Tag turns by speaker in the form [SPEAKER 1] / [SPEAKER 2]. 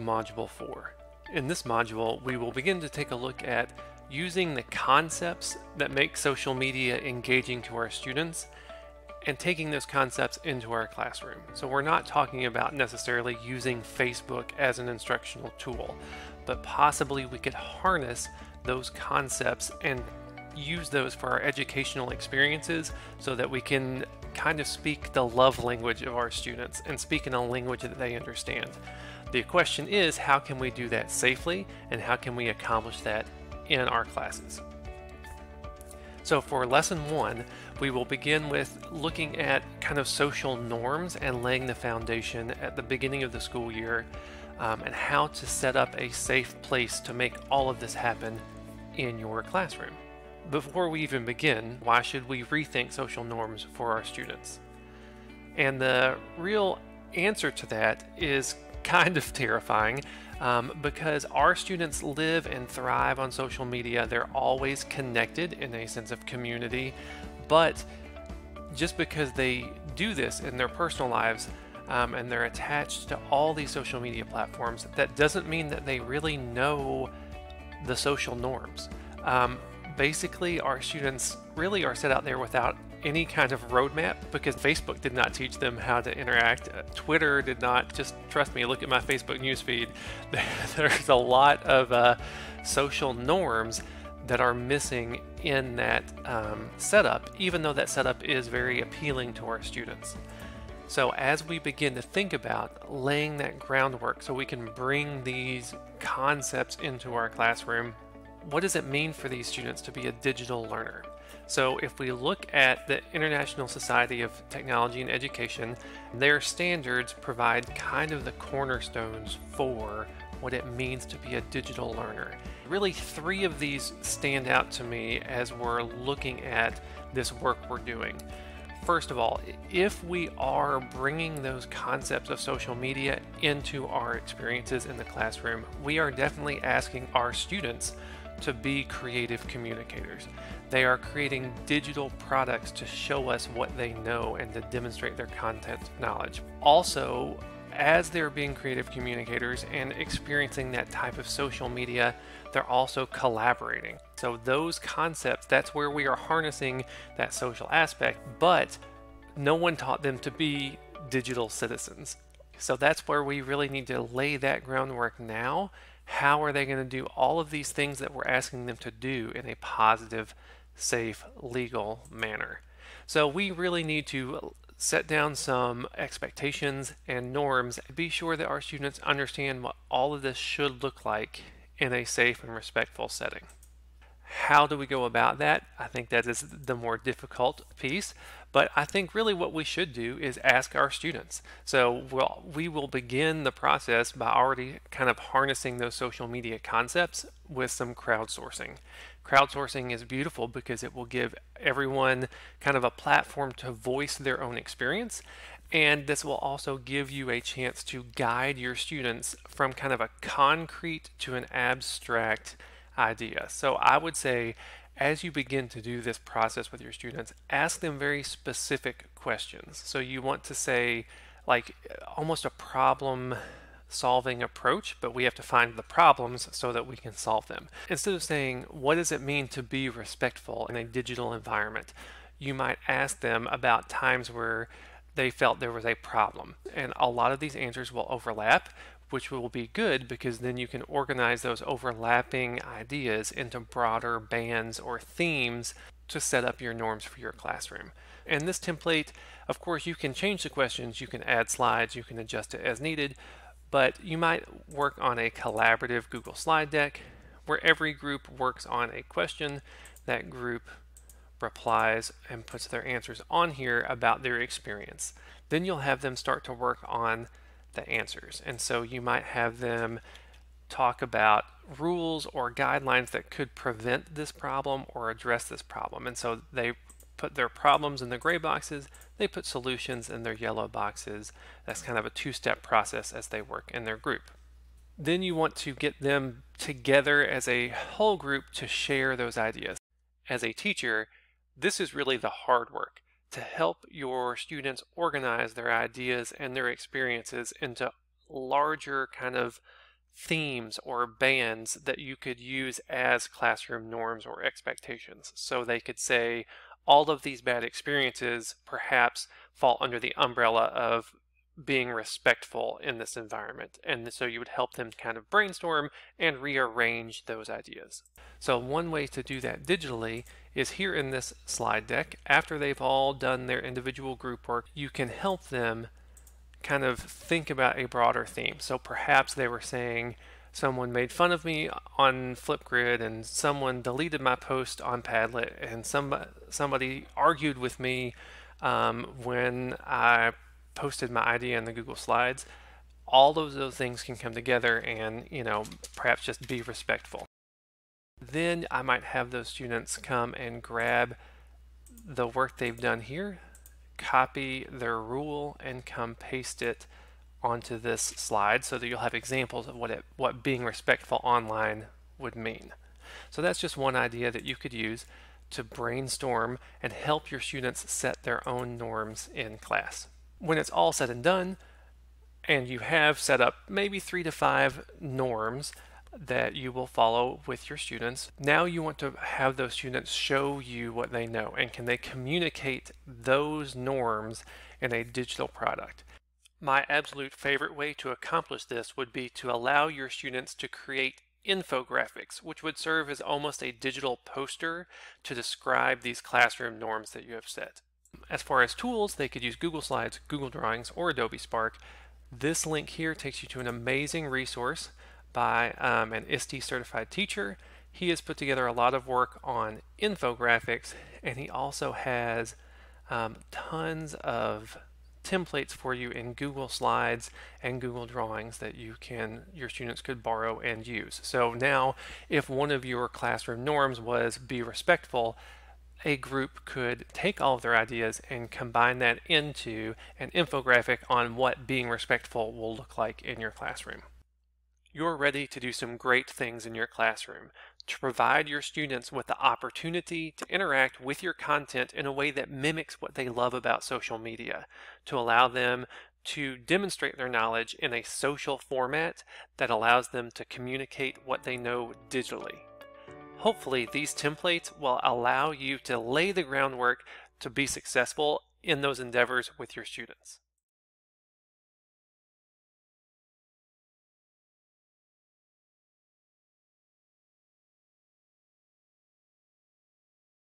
[SPEAKER 1] Module 4. In this module, we will begin to take a look at using the concepts that make social media engaging to our students and taking those concepts into our classroom. So we're not talking about necessarily using Facebook as an instructional tool, but possibly we could harness those concepts and use those for our educational experiences so that we can kind of speak the love language of our students and speak in a language that they understand. The question is, how can we do that safely, and how can we accomplish that in our classes? So for lesson 1, we will begin with looking at kind of social norms and laying the foundation at the beginning of the school year, and how to set up a safe place to make all of this happen in your classroom. Before we even begin, why should we rethink social norms for our students? And the real answer to that is kind of terrifying, because our students live and thrive on social media. They're always connected in a sense of community, but just because they do this in their personal lives and they're attached to all these social media platforms, that doesn't mean that they really know the social norms. Basically, our students really are set out there without any kind of roadmap, because Facebook did not teach them how to interact. Twitter did not. Just trust me, look at my Facebook newsfeed. There's a lot of social norms that are missing in that setup, even though that setup is very appealing to our students. So as we begin to think about laying that groundwork so we can bring these concepts into our classroom, what does it mean for these students to be a digital learner? So if we look at the International Society of Technology and Education, their standards provide kind of the cornerstones for what it means to be a digital learner. Really, 3 of these stand out to me as we're looking at this work we're doing. First of all, if we are bringing those concepts of social media into our experiences in the classroom, we are definitely asking our students to be creative communicators. They are creating digital products to show us what they know and to demonstrate their content knowledge. Also, as they're being creative communicators and experiencing that type of social media, they're also collaborating. So those concepts, that's where we are harnessing that social aspect, but no one taught them to be digital citizens. So that's where we really need to lay that groundwork now. How are they going to do all of these things that we're asking them to do in a positive, safe, legal manner? So we really need to set down some expectations and norms, be sure that our students understand what all of this should look like in a safe and respectful setting. How do we go about that? I think that is the more difficult piece, but I think really what we should do is ask our students. So we will begin the process by already kind of harnessing those social media concepts with some crowdsourcing. Crowdsourcing is beautiful because it will give everyone kind of a platform to voice their own experience, and this will also give you a chance to guide your students from kind of a concrete to an abstract idea. So I would say, as you begin to do this process with your students, ask them very specific questions. So you want to say, like, almost a problem solving approach, but we have to find the problems so that we can solve them. Instead of saying, what does it mean to be respectful in a digital environment? You might ask them about times where they felt there was a problem. And a lot of these answers will overlap, which will be good because then you can organize those overlapping ideas into broader bands or themes to set up your norms for your classroom. And this template, of course, you can change the questions, you can add slides, you can adjust it as needed, but you might work on a collaborative Google slide deck where every group works on a question. That group replies and puts their answers on here about their experience. Then you'll have them start to work on the answers. And so you might have them talk about rules or guidelines that could prevent this problem or address this problem. And so they put their problems in the gray boxes, they put solutions in their yellow boxes. That's kind of a 2-step process as they work in their group. Then you want to get them together as a whole group to share those ideas. As a teacher, this is really the hard work, to help your students organize their ideas and their experiences into larger kind of themes or bands that you could use as classroom norms or expectations. So they could say, all of these bad experiences perhaps fall under the umbrella of being respectful in this environment. And so you would help them kind of brainstorm and rearrange those ideas. So one way to do that digitally is here in this slide deck. After they've all done their individual group work, you can help them kind of think about a broader theme. So perhaps they were saying, someone made fun of me on Flipgrid, and someone deleted my post on Padlet, and somebody argued with me when I posted my idea in the Google Slides. All of those things can come together and, perhaps just be respectful. Then I might have those students come and grab the work they've done here, copy their rule, and come paste it onto this slide so that you'll have examples of what being respectful online would mean. So that's just one idea that you could use to brainstorm and help your students set their own norms in class. When it's all said and done, and you have set up maybe 3 to 5 norms that you will follow with your students, now you want to have those students show you what they know, and can they communicate those norms in a digital product. My absolute favorite way to accomplish this would be to allow your students to create infographics, which would serve as almost a digital poster to describe these classroom norms that you have set. As far as tools, they could use Google Slides, Google Drawings, or Adobe Spark. This link here takes you to an amazing resource by an ISTE certified teacher. He has put together a lot of work on infographics, and he also has tons of templates for you in Google Slides and Google Drawings that your students could borrow and use. So now, if one of your classroom norms was be respectful, a group could take all of their ideas and combine that into an infographic on what being respectful will look like in your classroom. You're ready to do some great things in your classroom, to provide your students with the opportunity to interact with your content in a way that mimics what they love about social media, to allow them to demonstrate their knowledge in a social format that allows them to communicate what they know digitally. Hopefully, these templates will allow you to lay the groundwork to be successful in those endeavors with your students.